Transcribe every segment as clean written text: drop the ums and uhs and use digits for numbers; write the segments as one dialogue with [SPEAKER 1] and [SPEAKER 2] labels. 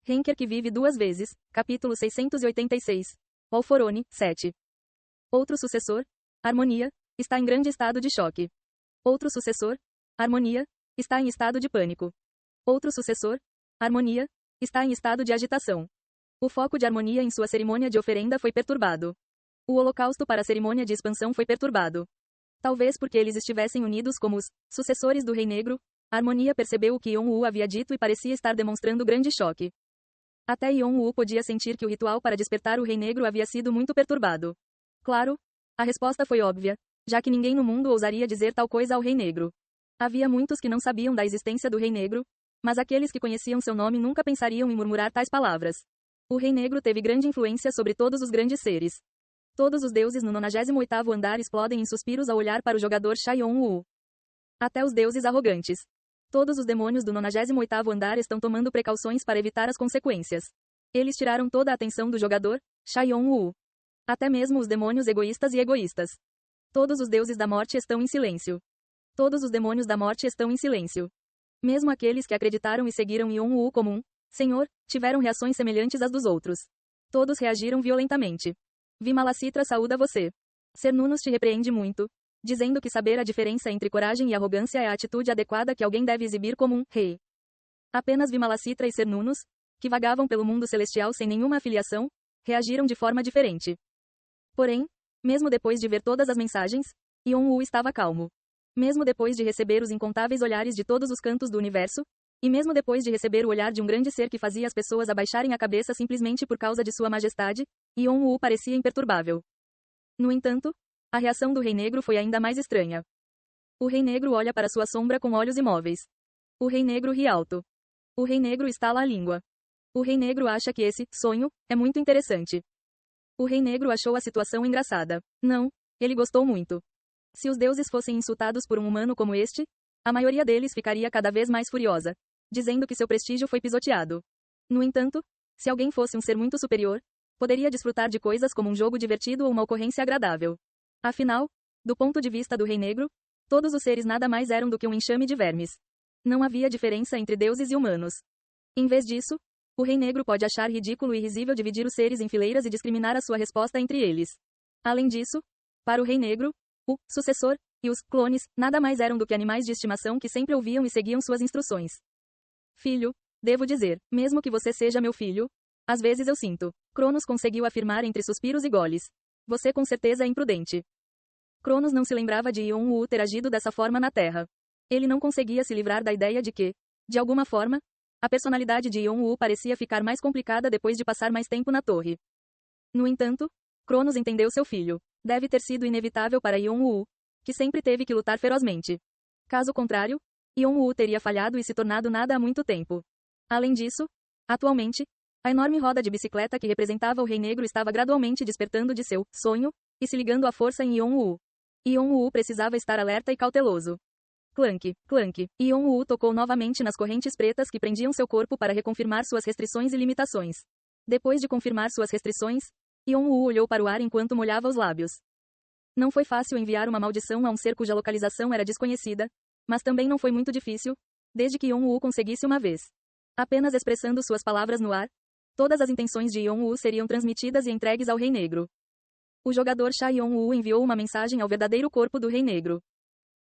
[SPEAKER 1] Henker que vive duas vezes, capítulo 686. Alforone, 7. Outro sucessor, Harmonia, está em grande estado de choque. Outro sucessor, Harmonia, está em estado de pânico. Outro sucessor, Harmonia, está em estado de agitação. O foco de Harmonia em sua cerimônia de oferenda foi perturbado. O holocausto para a cerimônia de expansão foi perturbado. Talvez porque eles estivessem unidos como os sucessores do Rei Negro, a Harmonia percebeu o que Yon-Wu havia dito e parecia estar demonstrando grande choque. Até Yon-Wu podia sentir que o ritual para despertar o Rei Negro havia sido muito perturbado. Claro, a resposta foi óbvia, já que ninguém no mundo ousaria dizer tal coisa ao Rei Negro. Havia muitos que não sabiam da existência do Rei Negro, mas aqueles que conheciam seu nome nunca pensariam em murmurar tais palavras. O Rei Negro teve grande influência sobre todos os grandes seres. Todos os deuses no 98º andar explodem em suspiros ao olhar para o jogador Sha Yon-Wu. Até os deuses arrogantes. Todos os demônios do 98º andar estão tomando precauções para evitar as consequências. Eles tiraram toda a atenção do jogador, Sha Yon-Wu. Até mesmo os demônios egoístas e egoístas. Todos os deuses da morte estão em silêncio. Todos os demônios da morte estão em silêncio. Mesmo aqueles que acreditaram e seguiram Yon-Wu como um senhor, tiveram reações semelhantes às dos outros. Todos reagiram violentamente. Vimalacitra saúda você. Cernunnos te repreende muito, dizendo que saber a diferença entre coragem e arrogância é a atitude adequada que alguém deve exibir como um rei. Apenas Vimalacitra e Cernunnos, que vagavam pelo mundo celestial sem nenhuma afiliação, reagiram de forma diferente. Porém, mesmo depois de ver todas as mensagens, Yon-Wu estava calmo. Mesmo depois de receber os incontáveis olhares de todos os cantos do universo, e mesmo depois de receber o olhar de um grande ser que fazia as pessoas abaixarem a cabeça simplesmente por causa de sua majestade, Yon-Wu parecia imperturbável. No entanto, a reação do Rei Negro foi ainda mais estranha. O Rei Negro olha para sua sombra com olhos imóveis. O Rei Negro ri alto. O Rei Negro estala a língua. O Rei Negro acha que esse sonho é muito interessante. O Rei Negro achou a situação engraçada. Não, ele gostou muito. Se os deuses fossem insultados por um humano como este, a maioria deles ficaria cada vez mais furiosa, dizendo que seu prestígio foi pisoteado. No entanto, se alguém fosse um ser muito superior, poderia desfrutar de coisas como um jogo divertido ou uma ocorrência agradável. Afinal, do ponto de vista do Rei Negro, todos os seres nada mais eram do que um enxame de vermes. Não havia diferença entre deuses e humanos. Em vez disso, o Rei Negro pode achar ridículo e risível dividir os seres em fileiras e discriminar a sua resposta entre eles. Além disso, para o Rei Negro, o sucessor e os clones nada mais eram do que animais de estimação que sempre ouviam e seguiam suas instruções. Filho, devo dizer, mesmo que você seja meu filho, às vezes eu sinto. Cronos conseguiu afirmar entre suspiros e goles. Você com certeza é imprudente. Cronos não se lembrava de Yon-Wu ter agido dessa forma na Terra. Ele não conseguia se livrar da ideia de que, de alguma forma, a personalidade de Yon-Wu parecia ficar mais complicada depois de passar mais tempo na torre. No entanto, Cronos entendeu seu filho. Deve ter sido inevitável para Yon-Wu, que sempre teve que lutar ferozmente. Caso contrário, Yon-Wu teria falhado e se tornado nada há muito tempo. Além disso, atualmente, a enorme roda de bicicleta que representava o Rei Negro estava gradualmente despertando de seu sonho e se ligando à força em Yon-Wu. Yon-Wu precisava estar alerta e cauteloso. Clank, clank. Yon-Wu tocou novamente nas correntes pretas que prendiam seu corpo para reconfirmar suas restrições e limitações. Depois de confirmar suas restrições, Yon-Wu olhou para o ar enquanto molhava os lábios. Não foi fácil enviar uma maldição a um ser cuja localização era desconhecida, mas também não foi muito difícil, desde que Yon-Wu conseguisse uma vez. Apenas expressando suas palavras no ar, todas as intenções de Yon-Wu seriam transmitidas e entregues ao Rei Negro. O jogador Sha Yon-Wu enviou uma mensagem ao verdadeiro corpo do Rei Negro.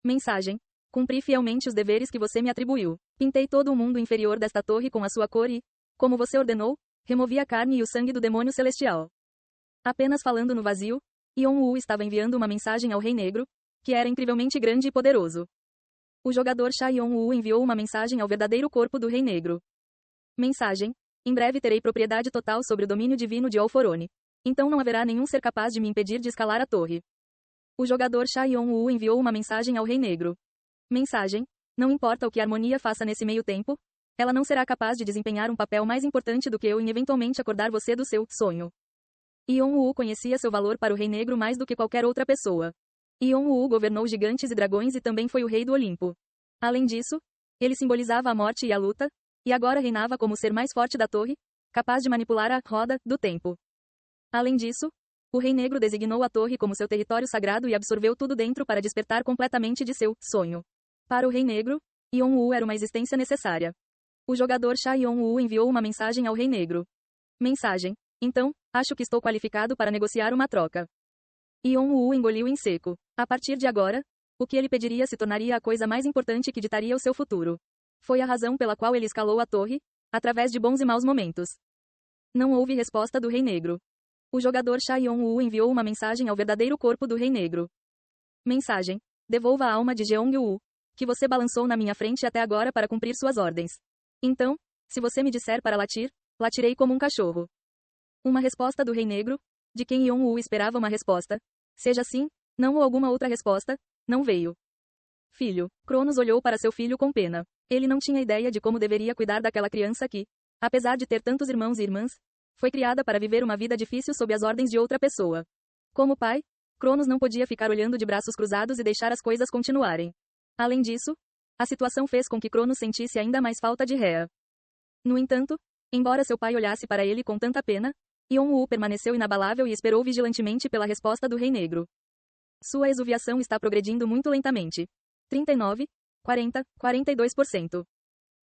[SPEAKER 1] Mensagem: cumpri fielmente os deveres que você me atribuiu. Pintei todo o mundo inferior desta torre com a sua cor e, como você ordenou, removi a carne e o sangue do demônio celestial. Apenas falando no vazio, Yon-Wu estava enviando uma mensagem ao Rei Negro, que era incrivelmente grande e poderoso. O jogador Sha Yon-Wu enviou uma mensagem ao verdadeiro corpo do Rei Negro. Mensagem: em breve terei propriedade total sobre o domínio divino de Alforone. Então não haverá nenhum ser capaz de me impedir de escalar a torre. O jogador Sha Yon-Wu enviou uma mensagem ao Rei Negro. Mensagem: não importa o que a Harmonia faça nesse meio tempo, ela não será capaz de desempenhar um papel mais importante do que eu em eventualmente acordar você do seu sonho. Yon-Wu conhecia seu valor para o Rei Negro mais do que qualquer outra pessoa. Yon-Wu governou gigantes e dragões e também foi o rei do Olimpo. Além disso, ele simbolizava a morte e a luta, e agora reinava como o ser mais forte da torre, capaz de manipular a roda do tempo. Além disso, o Rei Negro designou a torre como seu território sagrado e absorveu tudo dentro para despertar completamente de seu sonho. Para o Rei Negro, Yon-Wu era uma existência necessária. O jogador Cha Yong-woo enviou uma mensagem ao Rei Negro. Mensagem. Então, acho que estou qualificado para negociar uma troca. Yong-woo engoliu em seco. A partir de agora, o que ele pediria se tornaria a coisa mais importante que ditaria o seu futuro. Foi a razão pela qual ele escalou a torre, através de bons e maus momentos. Não houve resposta do Rei Negro. O jogador Cha Yong-woo enviou uma mensagem ao verdadeiro corpo do Rei Negro. Mensagem. Devolva a alma de Jeong-woo, que você balançou na minha frente até agora para cumprir suas ordens. Então, se você me disser para latir, latirei como um cachorro. Uma resposta do Rei Negro, de quem Yong-woo esperava uma resposta. Seja assim, não ou alguma outra resposta, não veio. Filho. Cronos olhou para seu filho com pena. Ele não tinha ideia de como deveria cuidar daquela criança que, apesar de ter tantos irmãos e irmãs, foi criada para viver uma vida difícil sob as ordens de outra pessoa. Como pai, Cronos não podia ficar olhando de braços cruzados e deixar as coisas continuarem. Além disso, a situação fez com que Cronos sentisse ainda mais falta de Rhea. No entanto, embora seu pai olhasse para ele com tanta pena, Yong-woo permaneceu inabalável e esperou vigilantemente pela resposta do Rei Negro. Sua exuviação está progredindo muito lentamente. 39, 40, 42%.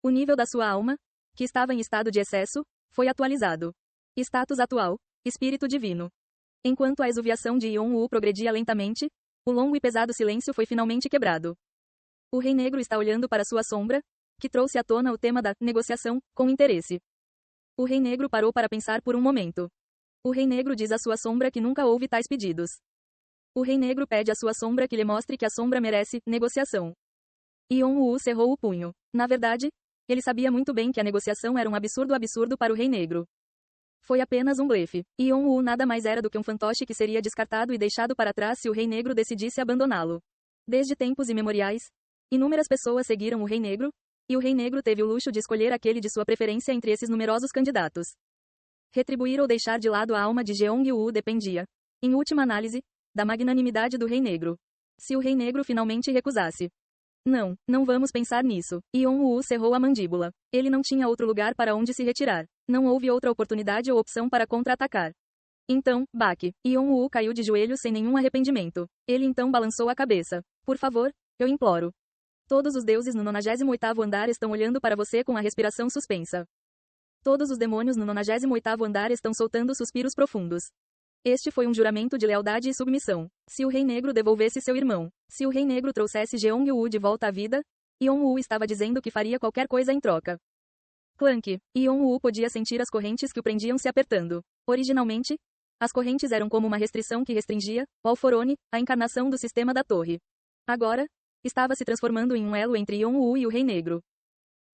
[SPEAKER 1] O nível da sua alma, que estava em estado de excesso, foi atualizado. Status atual: Espírito Divino. Enquanto a exuviação de Yong-woo progredia lentamente, o longo e pesado silêncio foi finalmente quebrado. O Rei Negro está olhando para sua sombra, que trouxe à tona o tema da negociação, com interesse. O Rei Negro parou para pensar por um momento. O Rei Negro diz à sua sombra que nunca houve tais pedidos. O Rei Negro pede à sua sombra que lhe mostre que a sombra merece negociação. Yong-woo cerrou o punho. Na verdade, ele sabia muito bem que a negociação era um absurdo para o Rei Negro. Foi apenas um blefe. Yong-woo nada mais era do que um fantoche que seria descartado e deixado para trás se o Rei Negro decidisse abandoná-lo. Desde tempos imemoriais, inúmeras pessoas seguiram o Rei Negro, e o Rei Negro teve o luxo de escolher aquele de sua preferência entre esses numerosos candidatos. Retribuir ou deixar de lado a alma de Jeong-woo dependia, em última análise, da magnanimidade do Rei Negro. Se o Rei Negro finalmente recusasse. Não, não vamos pensar nisso. Yong-woo cerrou a mandíbula. Ele não tinha outro lugar para onde se retirar. Não houve outra oportunidade ou opção para contra-atacar. Então, baque. Yong-woo caiu de joelhos sem nenhum arrependimento. Ele então balançou a cabeça. Por favor, eu imploro. Todos os deuses no 98º andar estão olhando para você com a respiração suspensa. Todos os demônios no 98º andar estão soltando suspiros profundos. Este foi um juramento de lealdade e submissão. Se o Rei Negro devolvesse seu irmão, se o Rei Negro trouxesse Jeong-woo de volta à vida, Yong-woo estava dizendo que faria qualquer coisa em troca. Clank. Yong-woo podia sentir as correntes que o prendiam se apertando. Originalmente, as correntes eram como uma restrição que restringia, o Alforone, a encarnação do sistema da torre. Agora, estava se transformando em um elo entre Yong-woo e o Rei Negro.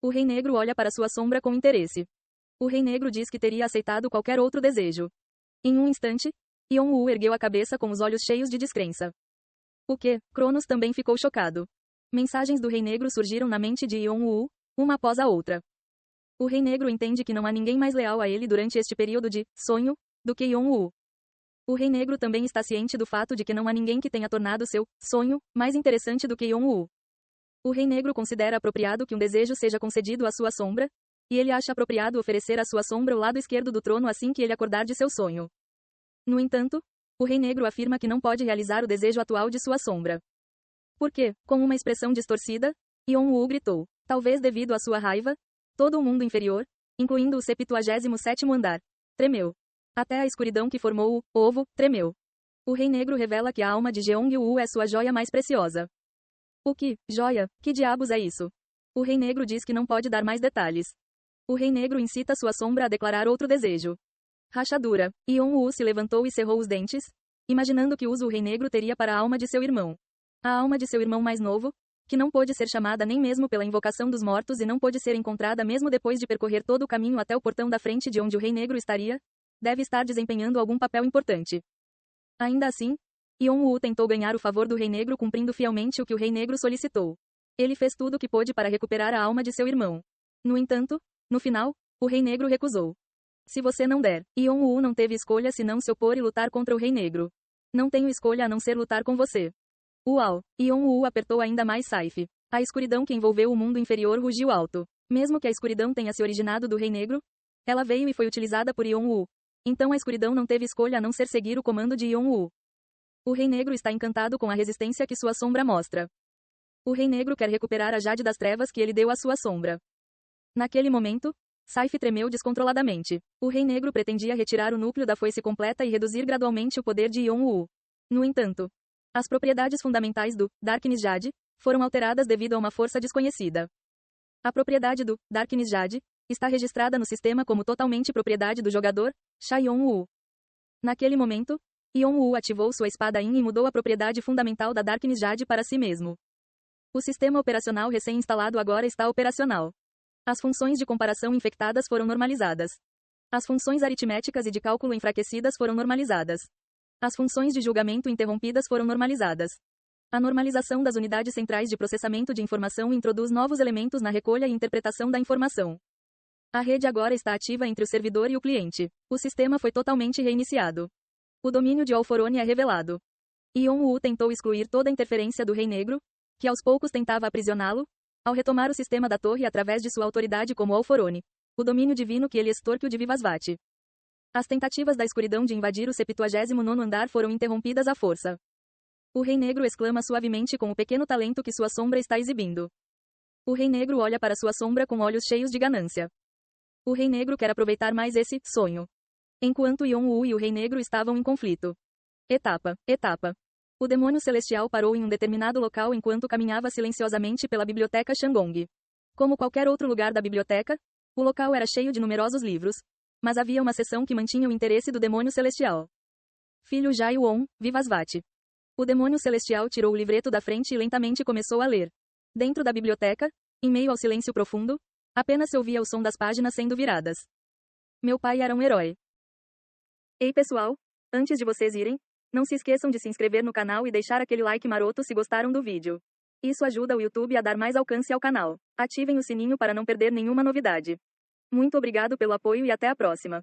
[SPEAKER 1] O Rei Negro olha para sua sombra com interesse. O Rei Negro diz que teria aceitado qualquer outro desejo. Em um instante, Yong-woo ergueu a cabeça com os olhos cheios de descrença. O que? Cronos também ficou chocado. Mensagens do Rei Negro surgiram na mente de Yong-woo, uma após a outra. O Rei Negro entende que não há ninguém mais leal a ele durante este período de sonho do que Yong-woo. O Rei Negro também está ciente do fato de que não há ninguém que tenha tornado seu sonho mais interessante do que Yong-woo. O Rei Negro considera apropriado que um desejo seja concedido à sua sombra, e ele acha apropriado oferecer à sua sombra o lado esquerdo do trono assim que ele acordar de seu sonho. No entanto, o Rei Negro afirma que não pode realizar o desejo atual de sua sombra. Por quê? Com uma expressão distorcida, Yong-woo gritou. Talvez devido à sua raiva, todo o mundo inferior, incluindo o 77º andar, tremeu. Até a escuridão que formou o ovo tremeu. O Rei Negro revela que a alma de Jeong-woo é sua joia mais preciosa. O que? Joia? Que diabos é isso? O Rei Negro diz que não pode dar mais detalhes. O Rei Negro incita sua sombra a declarar outro desejo. Rachadura. Yong-woo se levantou e cerrou os dentes, imaginando que uso o Rei Negro teria para a alma de seu irmão. A alma de seu irmão mais novo, que não pôde ser chamada nem mesmo pela invocação dos mortos e não pôde ser encontrada mesmo depois de percorrer todo o caminho até o portão da frente de onde o Rei Negro estaria, deve estar desempenhando algum papel importante. Ainda assim, Yong-woo tentou ganhar o favor do Rei Negro cumprindo fielmente o que o Rei Negro solicitou. Ele fez tudo o que pôde para recuperar a alma de seu irmão. No entanto, no final, o Rei Negro recusou. Se você não der, Yong-woo não teve escolha senão se opor e lutar contra o Rei Negro. Não tenho escolha a não ser lutar com você. Uau! Yong-woo apertou ainda mais Saife. A escuridão que envolveu o mundo inferior rugiu alto. Mesmo que a escuridão tenha se originado do Rei Negro, ela veio e foi utilizada por Yong-woo. Então a escuridão não teve escolha a não ser seguir o comando de Yong-woo. O Rei Negro está encantado com a resistência que sua sombra mostra. O Rei Negro quer recuperar a Jade das Trevas que ele deu à sua sombra. Naquele momento, Saif tremeu descontroladamente. O Rei Negro pretendia retirar o núcleo da foice completa e reduzir gradualmente o poder de Yon-Woo. No entanto, as propriedades fundamentais do Darkness Jade foram alteradas devido a uma força desconhecida. A propriedade do Darkness Jade está registrada no sistema como totalmente propriedade do jogador, Sha Yon-Woo. Naquele momento, Yon-Woo ativou sua espada Yin e mudou a propriedade fundamental da Darkness Jade para si mesmo. O sistema operacional recém-instalado agora está operacional. As funções de comparação infectadas foram normalizadas. As funções aritméticas e de cálculo enfraquecidas foram normalizadas. As funções de julgamento interrompidas foram normalizadas. A normalização das unidades centrais de processamento de informação introduz novos elementos na recolha e interpretação da informação. A rede agora está ativa entre o servidor e o cliente. O sistema foi totalmente reiniciado. O domínio de Alforone é revelado. Yon-Woo tentou excluir toda a interferência do Rei Negro, que aos poucos tentava aprisioná-lo, ao retomar o sistema da torre através de sua autoridade como Alforone, o domínio divino que ele extorquiu de Vivasvat. As tentativas da escuridão de invadir o 79º andar foram interrompidas à força. O Rei Negro exclama suavemente com o pequeno talento que sua sombra está exibindo. O Rei Negro olha para sua sombra com olhos cheios de ganância. O Rei Negro quer aproveitar mais esse sonho. Enquanto Yon-Woo e o Rei Negro estavam em conflito. Etapa. O demônio celestial parou em um determinado local enquanto caminhava silenciosamente pela biblioteca Shangong. Como qualquer outro lugar da biblioteca, o local era cheio de numerosos livros, mas havia uma seção que mantinha o interesse do demônio celestial. Filho Jai-Won, Vivasvat. O demônio celestial tirou o livreto da frente e lentamente começou a ler. Dentro da biblioteca, em meio ao silêncio profundo, apenas se ouvia o som das páginas sendo viradas. Meu pai era um herói. Ei pessoal, antes de vocês irem, não se esqueçam de se inscrever no canal e deixar aquele like maroto se gostaram do vídeo. Isso ajuda o YouTube a dar mais alcance ao canal. Ativem o sininho para não perder nenhuma novidade. Muito obrigado pelo apoio e até a próxima.